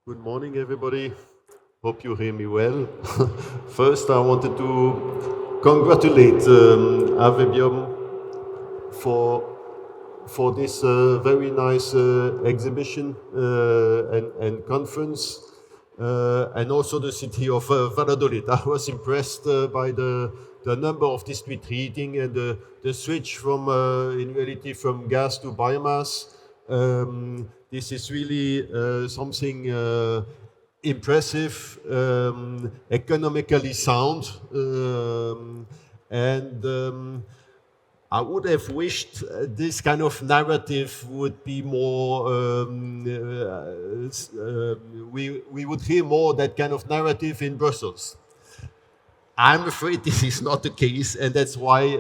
Good morning, everybody. Hope you hear me well. First, I wanted to congratulate Avebium for this very nice exhibition and conference, and also the city of Valladolid. I was impressed by the number of district heating and the switch from, in reality, from gas to biomass. This is really something impressive, economically sound, and I would have wished this kind of narrative would be more, we would hear more that kind of narrative in Brussels. I'm afraid this is not the case, and that's why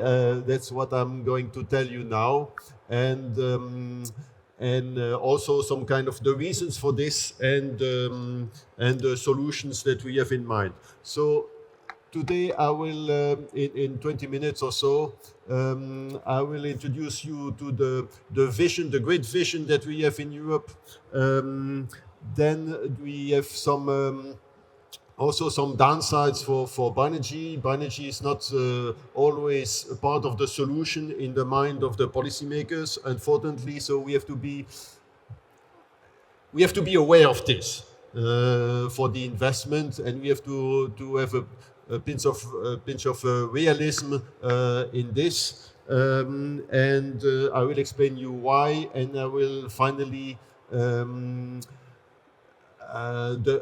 that's what I'm going to tell you now, and also some kind of the reasons for this and the solutions that we have in mind. So today I will, in 20 minutes or so, I will introduce you to the vision, the great vision that we have in Europe. Then we have some also some downsides for Bioenergy. Bioenergy is not always a part of the solution in the mind of the policymakers, unfortunately. So we have to be aware of this for the investment, and we have to have a pinch of realism in this. And I will explain you why, and I will finally I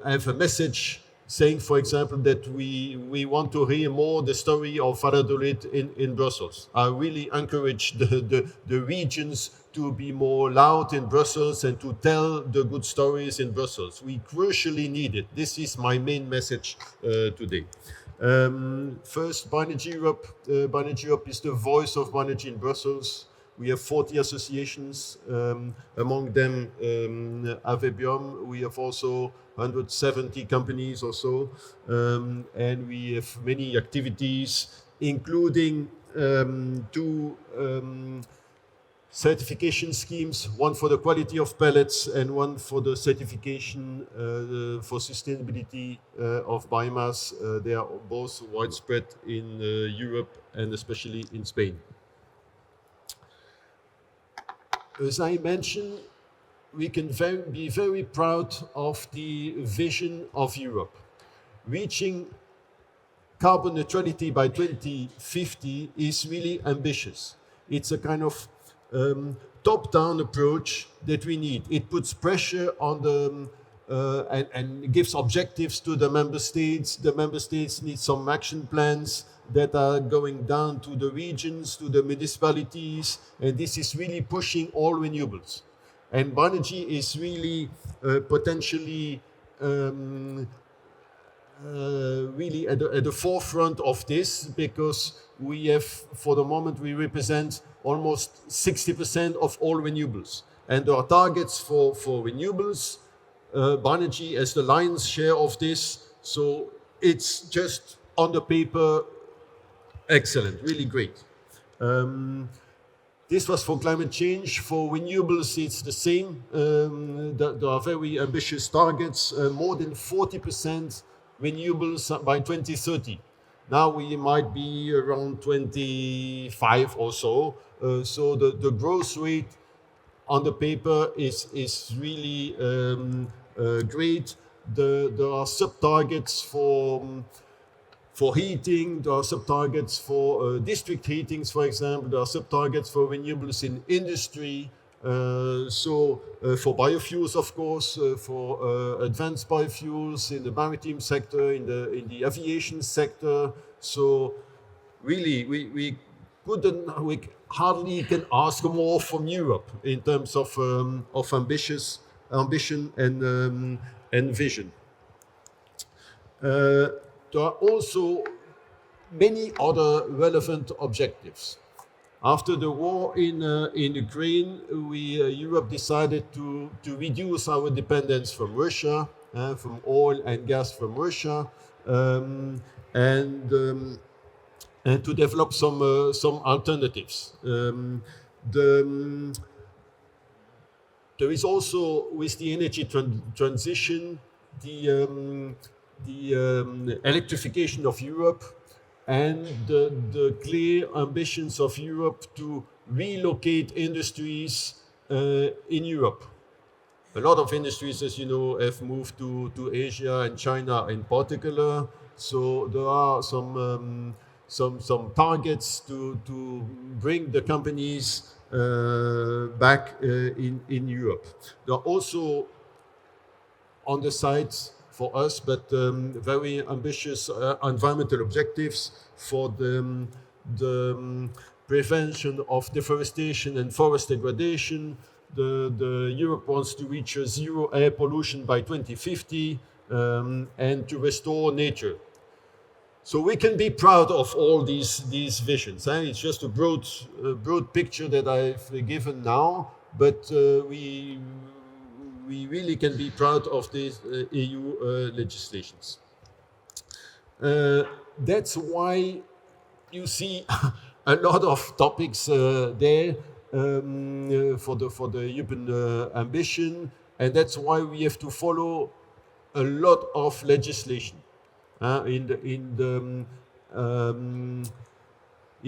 have a message saying, for example, that we want to hear more the story of Valladolid in Brussels. I really encourage the regions to be more loud in Brussels and to tell the good stories in Brussels. We crucially need it. This is my main message today. First, Bioenergy Europe. Bioenergy Europe is the voice of bioenergy in Brussels. We have 40 associations, among them Avebium. We have also 170 companies or so, and we have many activities, including two certification schemes, one for the quality of pellets and one for the certification for sustainability of biomass. They are both widespread in Europe and especially in Spain. As I mentioned, we can be very proud of the vision of Europe. Reaching carbon neutrality by 2050 is really ambitious. It's a kind of top-down approach that we need. It puts pressure on the and gives objectives to the member states. The member states need some action plans that are going down to the regions, to the municipalities, and this is really pushing all renewables. And Bioenergy is really potentially really at the forefront of this, because we have, for the moment, we represent almost 60% of all renewables. And there are targets for renewables. Bioenergy has the lion's share of this, so it's just on the paper excellent, really great. This was for climate change. For renewables, it's the same. There are very ambitious targets, more than 40% renewables by 2030. Now we might be around 25 or so. So the growth rate on the paper is really great. There are sub-targets for heating, there are sub-targets for district heatings, for example. There are sub-targets for renewables in industry. For biofuels, of course, for advanced biofuels in the maritime sector, in the aviation sector. So really, we hardly can ask more from Europe in terms of ambition and vision. There are also many other relevant objectives. After the war in Ukraine, Europe decided to reduce our dependence from Russia, from oil and gas from Russia, and to develop some alternatives. There is also, with the energy transition, the electrification of Europe and the clear ambitions of Europe to relocate industries in Europe. A lot of industries, as you know, have moved to Asia and China in particular. So there are some targets to bring the companies back in Europe. There are also on the side for us, but very ambitious environmental objectives for the prevention of deforestation and forest degradation. The Europe wants to reach a zero air pollution by 2050 and to restore nature. So we can be proud of all these visions. It's just a broad picture that I've given now, but we really can be proud of these EU legislations. That's why you see a lot of topics there for the European ambition, and that's why we have to follow a lot of legislation in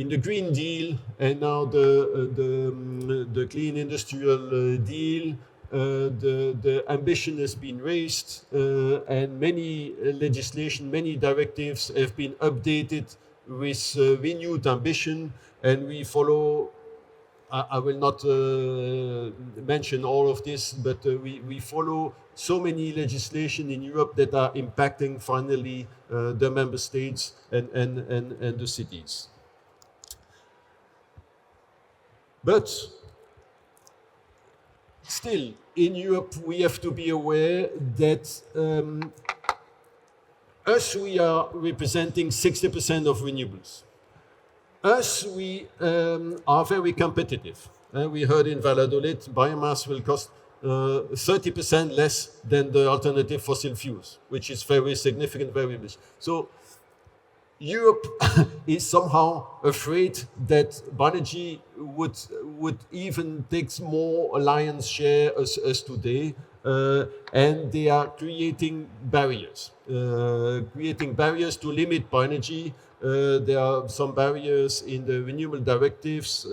the Green Deal and now the Clean Industrial Deal. The ambition has been raised, and many legislation, many directives have been updated with renewed ambition, and we follow. I will not mention all of this, but we follow so many legislation in Europe that are impacting finally the member states and the cities. But still, in Europe, we have to be aware that we are representing 60% of renewables. We are very competitive. We heard in Valladolid, biomass will cost 30% less than the alternative fossil fuels, which is very significant, very much. So Europe is somehow afraid that bioenergy would even take more lion's share as today, and they are creating barriers to limit bioenergy. There are some barriers in the renewable directives.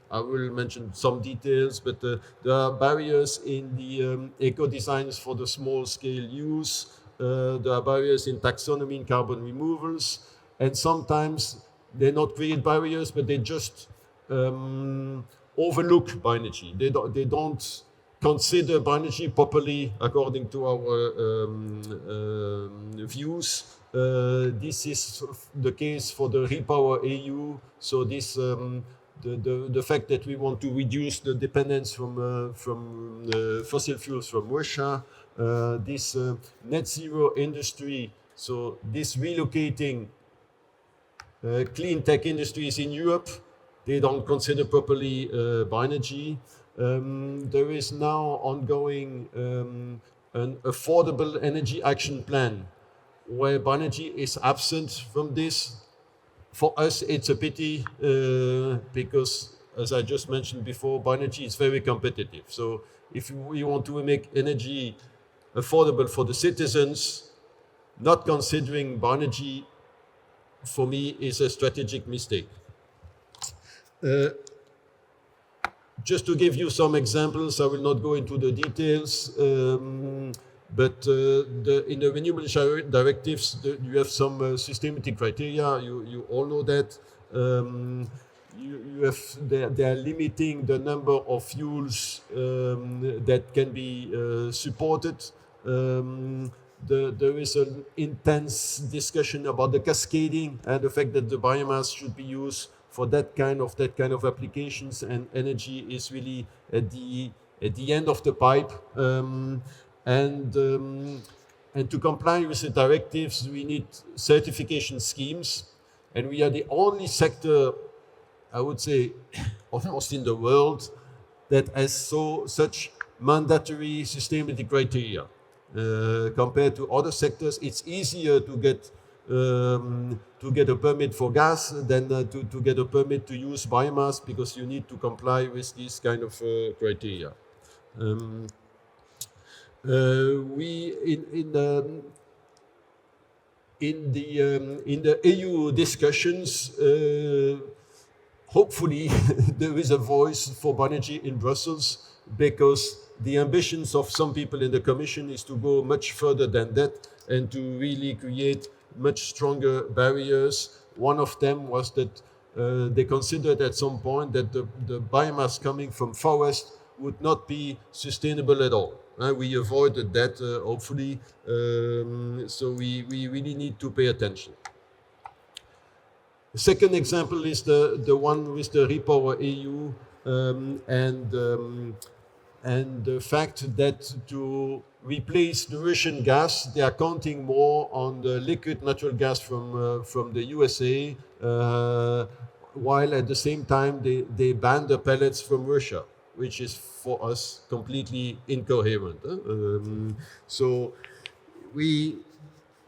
I will mention some details, but there are barriers in the eco-designs for the small-scale use. There are barriers in taxonomy and carbon removals, and sometimes they not create barriers, but they just overlook bioenergy. They don't consider bioenergy properly according to our views. This is the case for the Repower EU. So this the fact that we want to reduce the dependence from fossil fuels from Russia, this net zero industry. So this relocating clean tech industries in Europe, they don't consider properly bioenergy. There is now ongoing an affordable energy action plan where bioenergy is absent from this. For us, it's a pity because, as I just mentioned before, bioenergy is very competitive. So if we want to make energy affordable for the citizens, not considering bioenergy, for me, is a strategic mistake. Just to give you some examples, I will not go into the details, but in the renewable directives, you have some sustainability criteria. You all know that. They are limiting the number of fuels that can be supported. There is an intense discussion about the cascading and the fact that the biomass should be used for that kind of applications, and energy is really at the end of the pipe. And to comply with the directives, we need certification schemes, and we are the only sector, I would say, almost in the world that has such mandatory sustainability criteria. Compared to other sectors, it's easier to get a permit for gas than to get a permit to use biomass, because you need to comply with these kind of criteria. We in the EU discussions, hopefully there is a voice for bioenergy in Brussels, because the ambitions of some people in the Commission is to go much further than that and to really create much stronger barriers. One of them was that they considered at some point that the biomass coming from forest would not be sustainable at all. We avoided that, hopefully, so we really need to pay attention. The second example is the one with the Repower EU, and the fact that to replace the Russian gas, they are counting more on the liquid natural gas from the USA, while at the same time they ban the pellets from Russia, which is for us completely incoherent. So we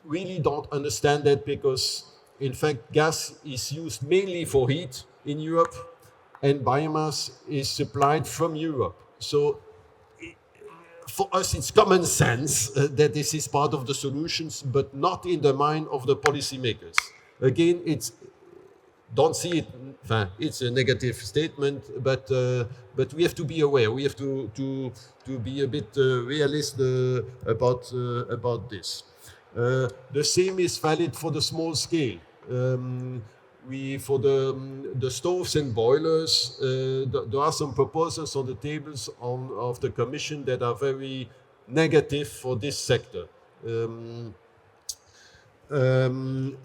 really don't understand that, because in fact gas is used mainly for heat in Europe, and biomass is supplied from Europe. So for us it's common sense that this is part of the solutions, but not in the mind of the policymakers. Again, don't see it, it's a negative statement, but we have to be aware. We have to be a bit realist about this. The same is valid for the small scale. For the stoves and boilers, there are some proposals on the tables of the Commission that are very negative for this sector. And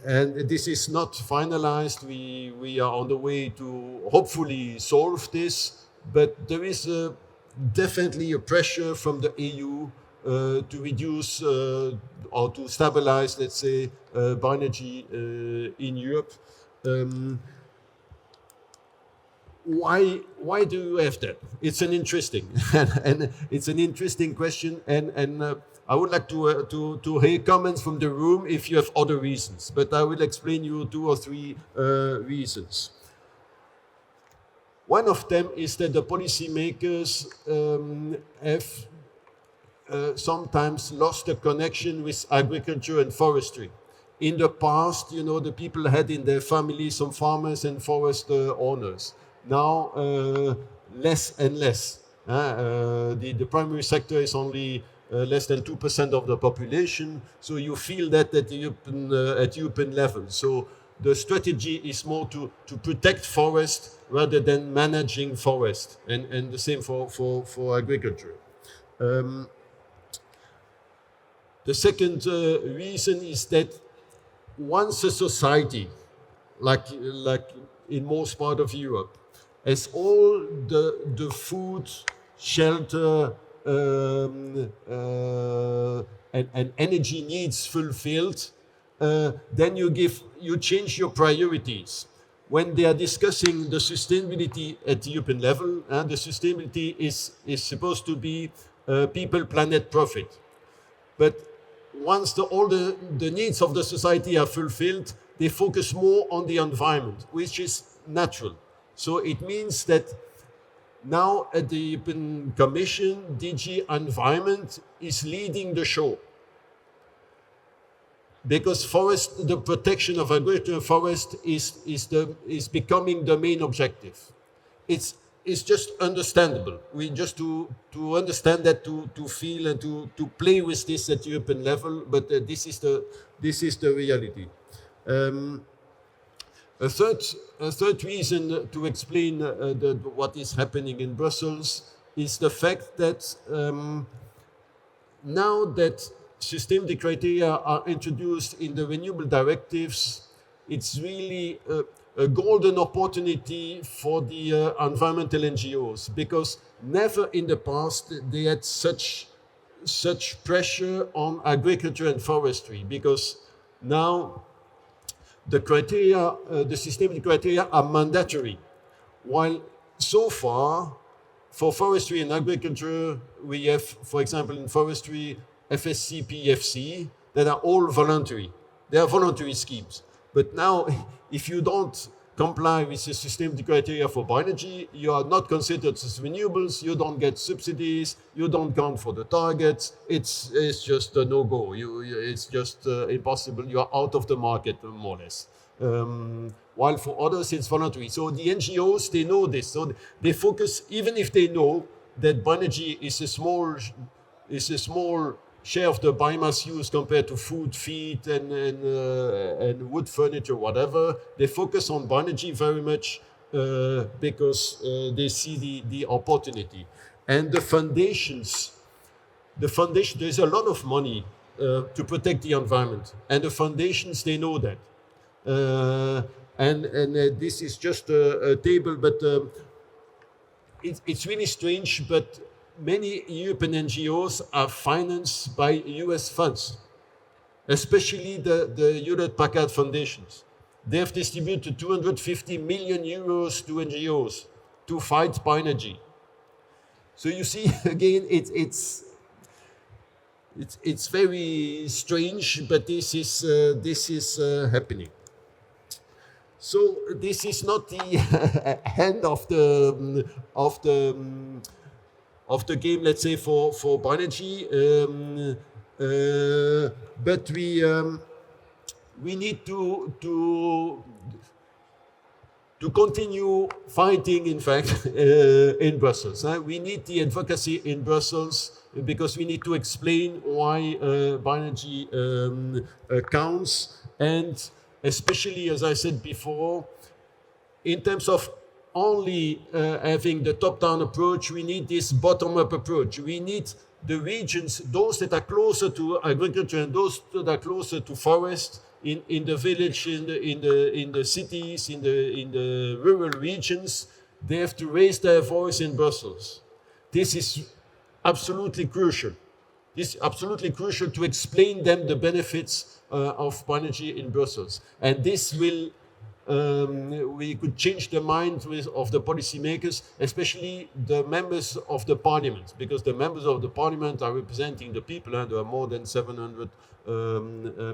this is not finalized. We are on the way to hopefully solve this, but there is definitely a pressure from the EU to reduce or to stabilize, let's say, bioenergy in Europe. Why do you have that? It's an interesting and it's an interesting question, and I would like to hear comments from the room if you have other reasons, but I will explain you 2 or 3 reasons. One of them is that the policymakers have sometimes lost the connection with agriculture and forestry. In the past, you know, the people had in their family some farmers and forest owners. Now, less and less. The primary sector is only less than 2% of the population, so you feel that at European level. So the strategy is more to protect forest rather than managing forest, and the same for agriculture. The second reason is that once a society, like in most part of Europe, has all the food, shelter, and energy needs fulfilled, then you change your priorities. When they are discussing the sustainability at the European level, the sustainability is supposed to be people, planet, profit. But once all the needs of the society are fulfilled, they focus more on the environment, which is natural. So it means that now at the European Commission, DG Environment is leading the show. Because forest, the protection of agricultural forest is becoming the main objective. It's just understandable. We just to understand that, to feel and to play with this at European level. But this is the reality. A third reason to explain what is happening in Brussels is the fact that now that sustainability criteria are introduced in the renewable directives, it's really a golden opportunity for the environmental NGOs, because never in the past they had such pressure on agriculture and forestry, because now the criteria, the sustainability criteria are mandatory, while so far for forestry and agriculture we have, for example, in forestry, FSC, PFC, that are all voluntary. They are voluntary schemes. But now, if you don't comply with the sustainability criteria for bioenergy, you are not considered as renewables, you don't get subsidies, you don't count for the targets, it's just a no-go. It's just impossible, you are out of the market, more or less. While for others, it's voluntary. So the NGOs, they know this. So they focus, even if they know that bioenergy is a small share of the biomass used compared to food, feed, and wood, furniture, whatever. They focus on bioenergy very much because they see the opportunity. And the foundations, there's a lot of money to protect the environment. And the foundations, they know that. This is just a table, but it's really strange, but many European NGOs are financed by US funds, especially the Hewlett-Packard foundations. They have distributed 250 million euros to NGOs to fight bioenergy. So you see, again, it's very strange, but this is happening. So this is not the end of the game, let's say, for bioenergy, but we need to continue fighting, in fact, in Brussels. We need the advocacy in Brussels because we need to explain why bioenergy counts, and especially, as I said before, in terms of only having the top-down approach, we need this bottom-up approach. We need the regions, those that are closer to agriculture and those that are closer to forest, in the village, in the cities, in the rural regions, they have to raise their voice in Brussels. This is absolutely crucial. This is absolutely crucial to explain them the benefits of bioenergy in Brussels. And this will, we could change the mind of the policymakers, especially the members of the parliament, because the members of the parliament are representing the people, and there are more than 700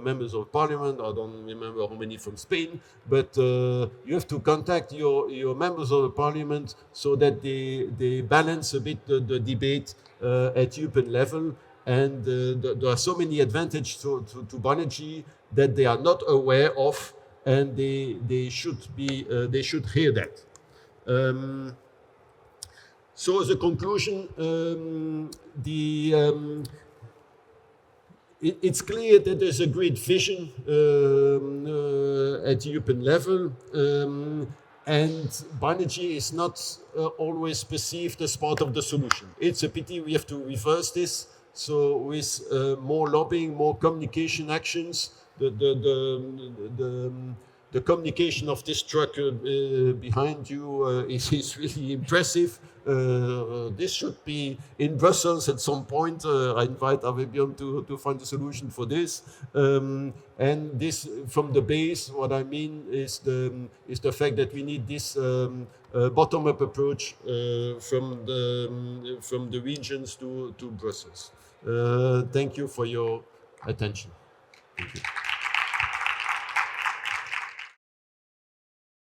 members of parliament. I don't remember how many from Spain, but you have to contact your members of the parliament so that they balance a bit the debate at European level. And there are so many advantages to bioenergy that they are not aware of, and they should hear that. So as a conclusion, it's clear that there's a great vision at European level, and bioenergy is not always perceived as part of the solution. It's a pity. We have to reverse this. So with more lobbying, more communication actions, the communication of this truck behind you is really impressive. This should be in Brussels at some point. I invite Avebion to find a solution for this. And this, from the base, what I mean is the fact that we need this bottom-up approach from the regions to Brussels. Thank you for your attention. Thank you.